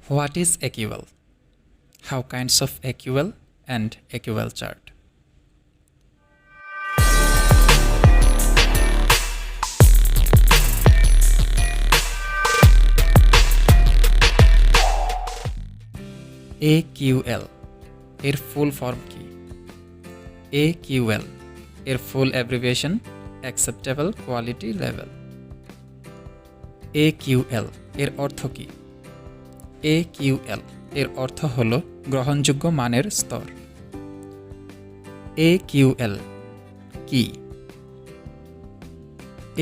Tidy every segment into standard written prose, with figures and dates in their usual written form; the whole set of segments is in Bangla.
What is AQL? How kinds of AQL and AQL chart? AQL এর ফুল ফর্ম কি? AQL এর full abbreviation acceptable quality level. AQL এর অর্থ কি? AQL এর অর্থ হল গ্রহণযোগ্য মানের স্তর। AQL কি?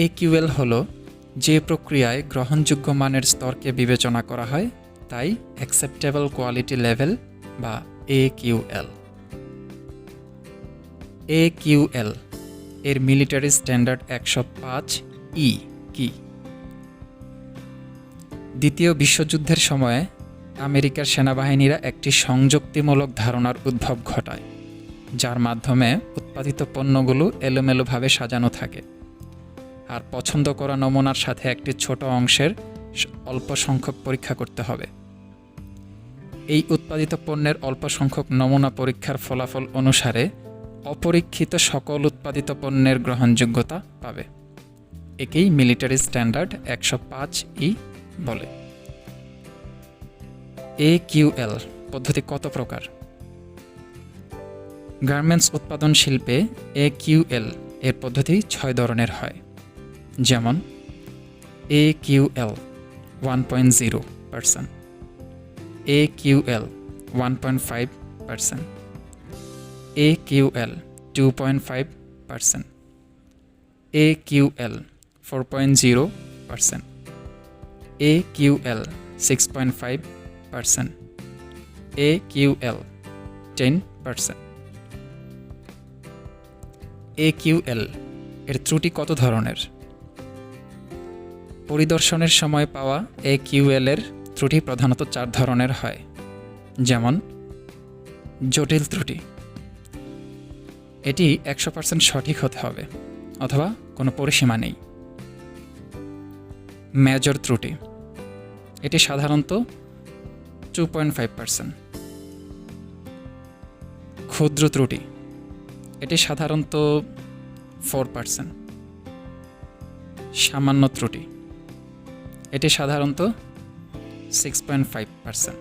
AQL হল যে প্রক্রিয়ায় গ্রহণযোগ্য মানের স্তরকে বিবেচনা করা হয় তাই অ্যাকসেপ্টেবল কোয়ালিটি লেভেল বা AQL। AQL এর মিলিটারি স্ট্যান্ডার্ড 105E কি? দ্বিতীয় বিশ্বযুদ্ধের সময়ে আমেরিকার সেনাবাহিনীরা একটি সংযুক্তিমূলক ধারণার উদ্ভব ঘটায়, যার মাধ্যমে উৎপাদিত পণ্যগুলো এলোমেলোভাবে সাজানো থাকে আর পছন্দ করা নমুনার সাথে একটি ছোট অংশের অল্প সংখ্যক পরীক্ষা করতে হবে। এই উৎপাদিত পণ্যের অল্প সংখ্যক নমুনা পরীক্ষার ফলাফল অনুসারে অপরীক্ষিত সকল উৎপাদিত পণ্যের গ্রহণযোগ্যতা পাবে। একেই মিলিটারি স্ট্যান্ডার্ড 105E বলে। AQL পদ্ধতি কত প্রকার? গার্মেন্টস উৎপাদন শিল্পে AQL এর পদ্ধতি 6 ধরনের হয়, যেমন AQL 1.0%, AQL 1.5%, AQL 2.5%, AQL 4.0%, AQL 6.5%, AQL 10%। AQL এর ত্রুটি কত ধরনের? পরিদর্শনের সময় পাওয়া AQL এর ত্রুটি প্রধানত 4 ধরনের হয়, যেমন জটিল ত্রুটি, এটি 100% সঠিক হতে হবে অথবা কোনো পরিসীমা নেই। মেজর ত্রুটি, এটি সাধারণত 2.5%। ক্ষুদ্র ত্রুটি, এটি সাধারণত 4%। সামান্য ত্রুটি, এটি সাধারণত 6.5%।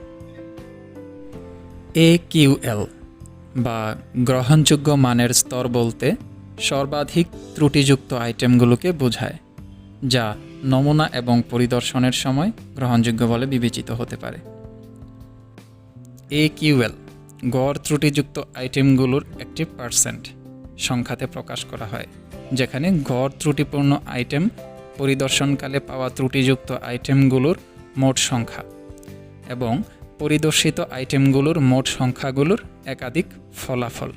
AQL বা গ্রহণযোগ্য মানের স্তর বলতে সর্বাধিক ত্রুটিযুক্ত আইটেমগুলোকে বোঝায়, যা নমুনা এবং পরিদর্শনের সময় গ্রহণযোগ্য বলে বিবেচিত হতে পারে। AQL গড় ত্রুটিযুক্ত আইটেমগুলোর একটি পার্সেন্ট সংখ্যাতে প্রকাশ করা হয়, যেখানে গড় ত্রুটিপূর্ণ আইটেম পরিদর্শনকালে পাওয়া ত্রুটিযুক্ত আইটেমগুলোর মোট সংখ্যা এবং পরিদর্শিত আইটেমগুলোর মোট সংখ্যাগুলোর একাধিক ফলাফল।